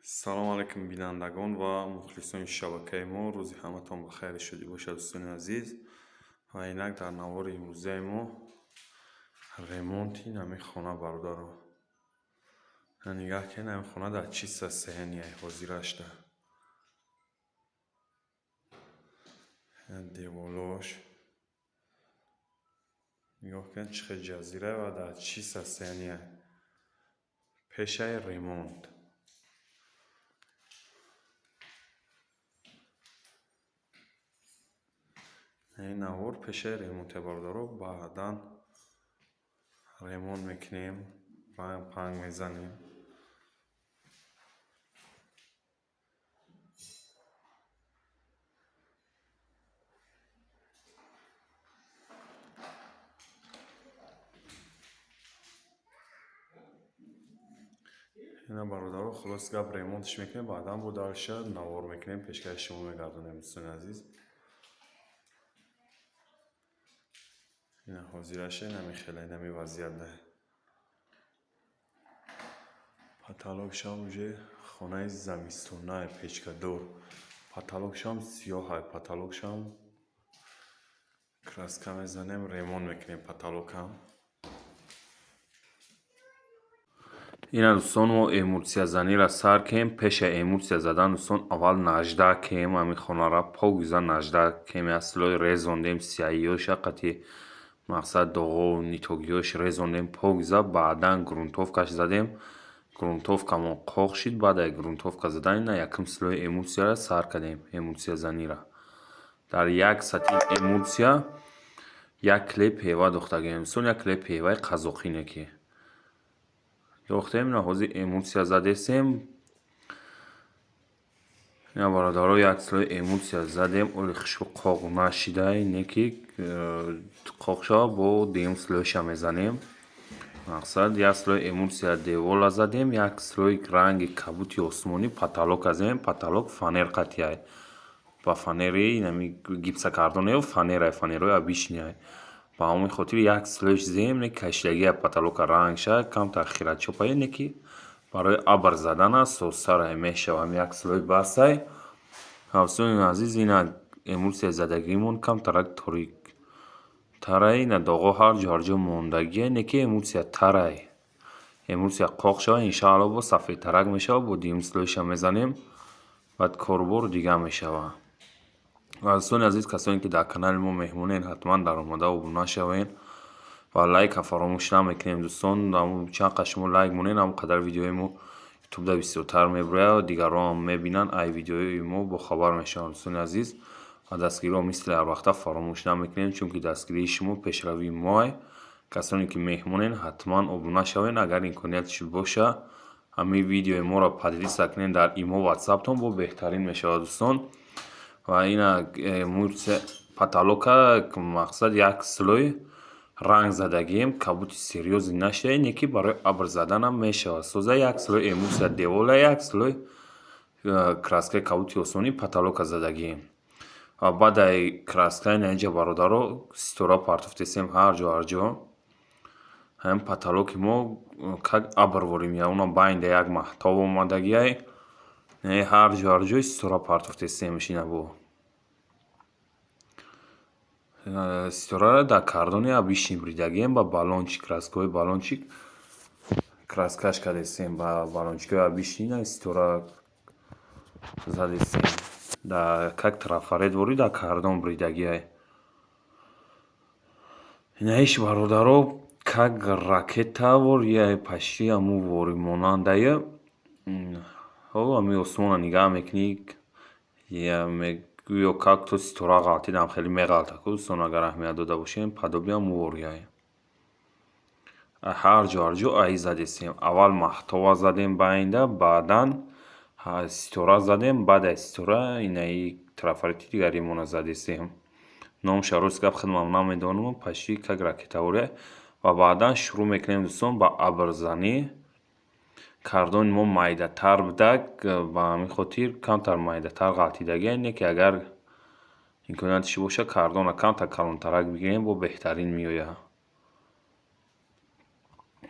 салом алайкум бинандагон ва мухлисони шабакаи мо, рӯзи ҳаматон ба хайр шудӣ бошад дӯстони азиз. Ва инак дар навори имрӯзаи мо ремонти нами хона бародаро. Нигаҳ кен нами хона дар чӣ состояние ҳозир ашта. Деволош нигоҳ кен чӣ хел ҷазира ва дар чӣ состояние пешаи ремонт. این навор пешаи ремонте бародаро, баъдан ремонт мекунем, панг мезанем. اینا бародаро خلاص гап ремонтш мекунем, баъдан бо дальше навор мекунем, пешкаи шумо мегардонем дӯстони азиз. اینا ҳозираша нами хеле нами вазъият да. Потолокшам уже хонаи замистонае, печкадор. Потолокшам сиёҳае, потолокшам краска мезанем, ремонт мекунем потолокам. اینا دوستان ما эмулсия занира сар кем. Пеша эмулсия задан دوستان аввал нажда кем, ами хонара погиза нажда кем, аслои резондем сиаҳиёша қати мақсад доғо нитогиёш резондем погиза, баъдан грунтовкаш задем. грунтовкамо қоқ шид, баъдаи грунтовка задан ина якум слои эмулсияра сар кардем, эмулсия занира. Дар як сатҳи эмулсия як клеп ҳева дохтагем, сон як клеп ҳеваи қазоқине ки дохтем. ина ҳозир эмулсия задесем. ина бародаро як слои эмулсия задем, оли хушбу қоқ нашида, ине ки қоқ шава бо дуюм слоиша мезанем. мақсад як слои эмулсия девола задем, як слои ранги кабути осмонӣ потолока задем. Потолок фанер қатияй, ба фанери инами гипсакардонео фанерай, фанерои обичнияй. ба ҳамин хотир як слоиш зем, не кашидагия потолока рангша камтар хиратчопае, не ки барои абр задан аст, состарай мешавам як слой басай. ҳавсони азиз, ина эмулсия задагимон камтарак торик тарай, ина доғо ҳарҷо ҳарҷо мондагия, не ки эмулсия тарай. эмулсия қоқ шава, иншоалло бо сафедтарак мешава, бо дуюм слоиша мезанем, баъд корбор дига мешава. دوستان عزیز، کسانی که در کانال ما مهمونین حتما در اومده ابونه شوین و لایک فراموش نمیکنیم دوستان. چند شما لایک مونین هم قدر ویدیوی ما یوتیوب دا بسیارتر میبره و دیگران هم میبینن، ای ویدیوی ما با خبر میشن. دوستان عزیز، و دستگیری رو مثل هر وقت فراموش نمیکنیم، چون که دستگیری شما پیشروی ماه. کسانی که مهمونین حتما ابونه شوین. اگر امکانیتش باشه همین ویدیوی ما را پدیدیس کنین در ایمو واتساپ تون، با بهترین میشه دوستان. و این эмулсия потолока мақсад як слой ранг задагием, кабути серьёзи нашида, ине ки барои абр заданам мешавад. соза як слой эмулсия девола, як слой краскаи кабути осмонӣ потолока задагием. ва баъдаи краска инҷа бародаро стора партофтесем ҳарҷо ҳарҷо. ҳамин потолоки мо как абр ворим, яуна байнда як маҳтоб омадагиай, ҳарҷо ҳарҷо стора партофтесемш. ина бо стора дар кардони обични бридагием, ба баллончик, краскаҳои баллончик краскаш кардесем, ба баллончикҳои обични ина стора задесем. Да как трафарет вори дар кардон бридагиай. инаиш бародаро как ракета вори пашти аму вори монандая. ҳами осмона нигаҳ мекунӣ, гӯё как то стора ғалтидам, хеле меғалта ку дӯстон, агар аҳамият дода бошем падоби аму ворияй. ҳарҷо ҳарҷо аи задесем. аввал маҳтова задем байнда, баъдан стора задем, баъдаи стора инаи трафарети дигаримона задесем. номша рост гап хидмам намедонам, пашти как ракета ворияй. ва баъдан шурӯъ мекунем дӯстон ба абрзанӣ. кардони мо майдатар будак, ба ҳамин хотир камтар майдатар ғалтидагия, ине ки агар имкониятш боша кардона камтар калонтарак бигирем, бо беҳтарин меояд.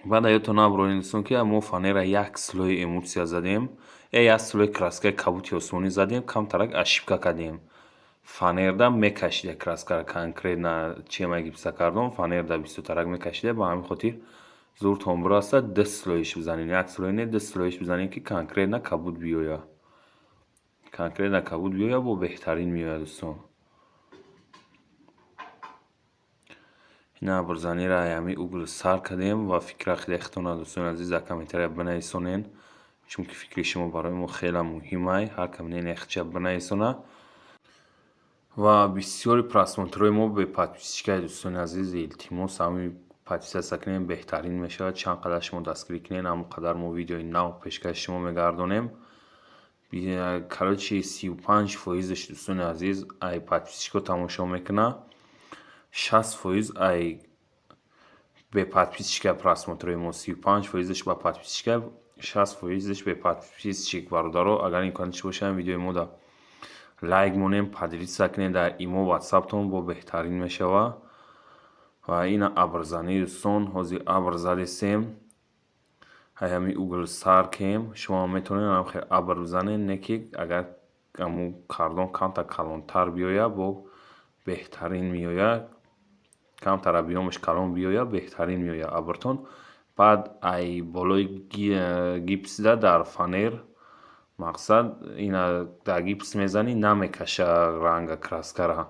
بعد یادتون نبرین دوستان که ما فانر 1 слой емульсия задем 1 слой краскаи кабути осмонӣ задем камтарак ошибка кардем. фанерда мекашиде краскара конкретно чема гипса кардем фанерда бисётарак мекашиде ба ҳамин хотир зуртон бураста 2 слоиш бизанем 1 слой не 2 слоиш бизанем ки конкретно кабут биёяд. конкретно кабут биёяд бо беҳтарин меояд дӯстон. ина бурзаниро ҳами угл сар кардем ва фикра хелехтона дӯстони азиз дар комментария бинависонен чунки фикри шумо барои мо хеле муҳимай ҳар кам не нехча бинависона ва бисёри просмотрҳои мо бе подписчикаи дӯстони азиз илтимос ҳами подписатсия кунем беҳтарин мешавад чанд қадар шумо дастгирӣ кунед ҳамон қадар мо видеои нав пешкаши шумо мегардонем. короче 35%ш дӯстони азиз ай подписчико тамошо мекуна 60% ай бе подписчика просмотрҳои мо 35%ш ба подписчика 60%ш бе подписчик бародаро агар имкониш боша видеои мо да лайк монем поделиться кунед дар имо ватсаптон бо беҳтарин мешава. ва ина абрзанӣ дӯстон ҳозир абр задесем ҳай ҳами угл сар кем шумо метавонед ҳамхел абр бизанед не ки агар ҳаму кардон камтар калонтар биёяд бо беҳтарин меояд камтар объёмаш калон биёяд беҳтарин меояд абртон. баъд ай болои гипсида дар фанер мақсад ина дар гипс мезанӣ намекаша ранга краскара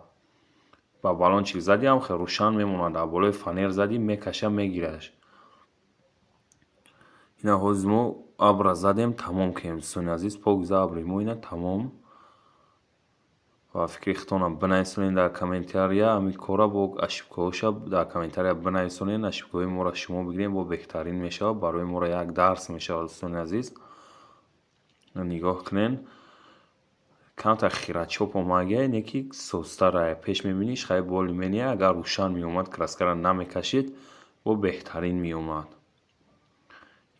ба балончик задӣ ҳамхел рӯшан мемонад дар болои фанер задӣ мекаша мегираш. ина ҳозир мо абра задем тамом кем дӯстони азиз покиза абри мо ина тамом ва фикри худтонам бинависонед дар комментария ҳамин кора бо ошибкаҳоша дар комментария бинависонед ошибкаҳои моро шумо бигиред бо беҳтарин мешавад барои моро як дарс мешавад дӯстони азиз. нигоҳ кунед камтар хирачоп омагия не ки состара пеш мебиниш хай боли мения агар рӯшан меомад краскара намекашид бо беҳтарин меомад.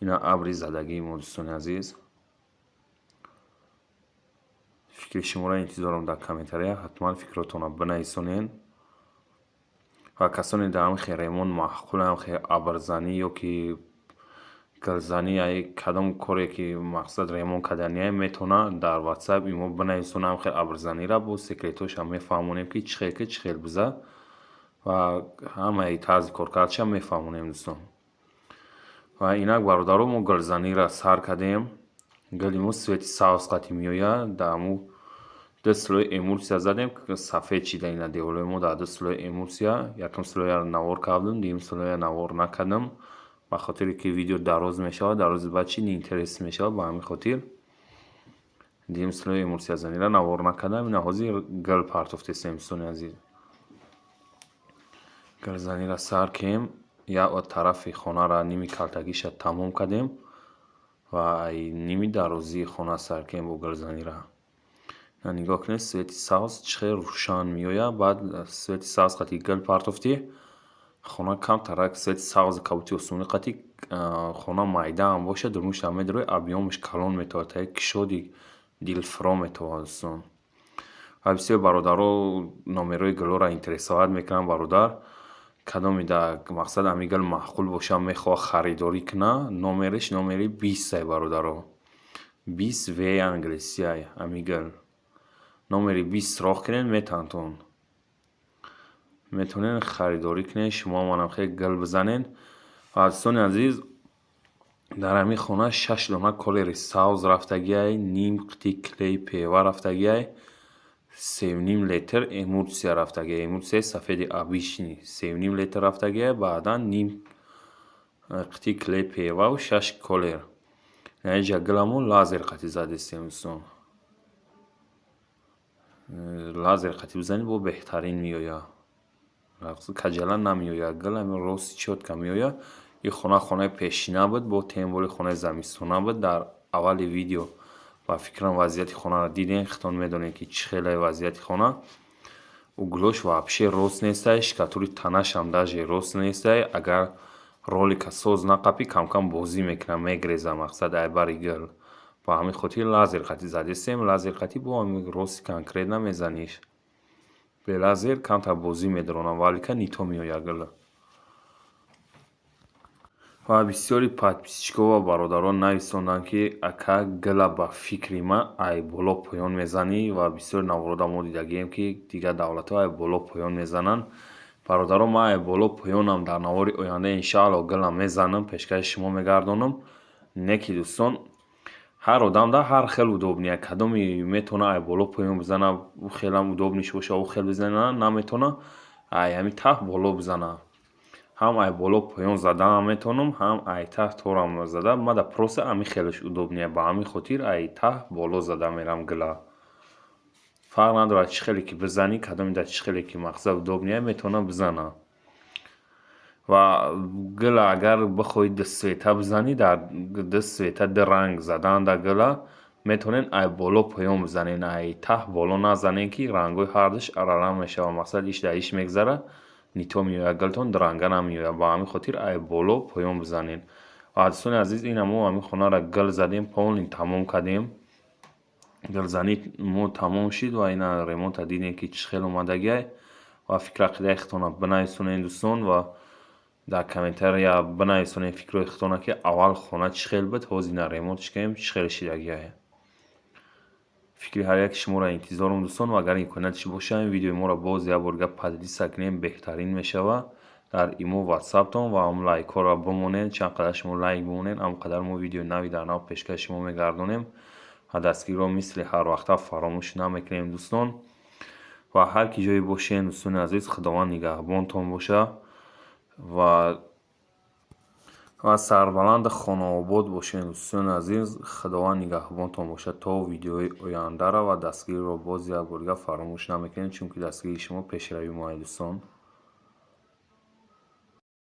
ина абри задагии мо дӯстони азиз фикри шуморо интизорам дар комментария ҳатман фикротонро бинависонед ва касоне дар ҳамин хел ремонт маъқул ҳамхел абрзанӣ ё ки гилзанӣ кадом коре ки мақсад ремонт кардания метавонад дар ватсап имо бинависона ҳамхел абрзаниро бо секретҳоша мефаҳмонем ки чӣ хел ки чӣ хел биза ва ҳамаи тарзи коркардша мефаҳмонем дӯстон. ва инак бародаро мо гилзаниро сар кардем гили мо свети сабз қатӣ меояд дар ҳаму 2 слой эмульсия задем сафед шида ина девораи мо дар 2 слой эмульсия якум слойяро навор кардем дуюм слойя навор накардем ба хотире ки видео дароз мешавад дар рӯзи баъд чи неинтерес мешавад ба ҳамин хотир дуюм слои эмульсия занира навор накардам. ина ҳозир гил партофтесем дӯстони азиз гилзанира сар кем як тарафи хонара ними калтагиша тамом кардем ва ай ними дарозии хона сар кем бо гилзанира. ина нигоҳ кунед свети сабз чӣ хел рӯшан меояд баъд свети сабз қатӣ гил партофтӣ хона камтарак свети сабзи кабути осмонӣ қатӣ хона майда ҳам бошад дурмушам медарӯи объёмаш калон метавад та кишоди дилфиро метавад дӯстон. ва бисёри бародаро номерои гилоро интересоват мекунанд бародар кадоми дар мақсад ҳамин гил маъқул бошад мехоҳад харидорӣ кунад номериш номери 20 бародаро 20 в англисия ҳамин гил номери 20 суроғ кунед метавонтон метавонед харидорӣ кунед шумо манам хеле гил бизанед. ва дӯстони азиз дар ҳамин хона 6 дона колери сабз рафтагиай ним қити клей пева рафтагиай 3.5 литр эмульсия рафтагиай эмульсияи сафеди обични 3.5 литр рафтагиай баъдан ним қити клей певау 6 колер наиҷа гиламон лазер қати задестем дӯстон лазер қати бизанед бо беҳтарин меояд каҷала намеояд гил ҳамин рости чётка меояд. ин хона хонаи пешина буд бо темболи хонаи зимистона буд дар аввали видео ва фикрам вазъияти хонаро дидем худтон медонед ки чӣ хеле вазъияти хона углош вообще рост нестай шикатури танашам даже рост нестай агар ролика соз нақапӣ камкам бозӣ мекунад мегреза мақсад айбари гил ба ҳамин хотир лазер қати задестем лазер қати бо ҳамин рости конкретна мезаниш бе лазер камтар бозӣ медаронам валика нито меояд гил. ва бисёри подписчикҳо ва бародарон навистонданд, ки ака гила ба фикри ма ай боло поён мезанӣ ва бисёри наворода мо дидагием, ки дигар давлатҳо ай боло поён мезананд. Бародарон, ман ай боло поёнам дар навори оянда иншаалло гила мезанам, пешкаши шумо мегардонам. Неки дӯстон, ҳар одам дар ҳар хел удобния, кадоме метавона ай боло поён бизана, ӯ хелам удобниш боша, ӯ хел бизана, наметавона ай ҳами таҳ боло бизана. ҳам ай боло поён задаам метавонам, ҳам ай таҳ торам зада. Ма дар проса ҳами хелаш удобния, ба ҳамин хотир ай таҳ боло зада мерам гила. Фарқ надорад чӣ хеле ки бизанӣ, кадоме дар чӣ хеле ки мақсад удобния метавона бизана. ва гила агар бихоҳед дусвета бизанӣ, дар дусвета ду ранг задан дар гила метавонед ай боло поён бизанед, ай таҳ боло назанед, ки рангҳои ҳардуш аралам мешавад. Масалан иш дар иш мегзара, нито меояд гилтон, ду ранга намеояд. Ба ҳамин хотир ай боло поён бизанед. ва дӯстони азиз, ина мо ҳамин хонара гил задем, полнин тамом кардем. Гилзанӣ мо тамом шид ва ина ремонта дидем, ки чӣ хел омадагиай. ва фикр ақидаи худтона бинависонед дӯстон, ва дар комментария бинависонед фикрои худтона, ки аввал хона чӣ хел буд, ҳозир ина ремонтш кардем, чӣ хел шидагиай. фикри ҳар яки шуморо интизорум дӯстон, ва агар имконият боша ин видеои моро боз як борга подлиса кунем, беҳтарин мешавад. Дар имо ватсаптон ва ҳам лайкҳоро бимонед, чанд қадар шумо лайк бимонед, ҳам қадар мо видеои нави дар нав пешкаши шумо мегардонем. ва дастгириро мисли ҳарвақта фаромӯш намекунем дӯстон. ва ҳар ки ҷое бошед дӯстони азиз, худованд нигаҳбонтон боша ва сарбаланди хонаобод бошед дӯстони азиз. худованд нигаҳбонтон боша то видеои ояндара, ва дастгириро боз як борга фаромӯш намекунем, чунки дастгири шумо пешравии мо аст дӯстон.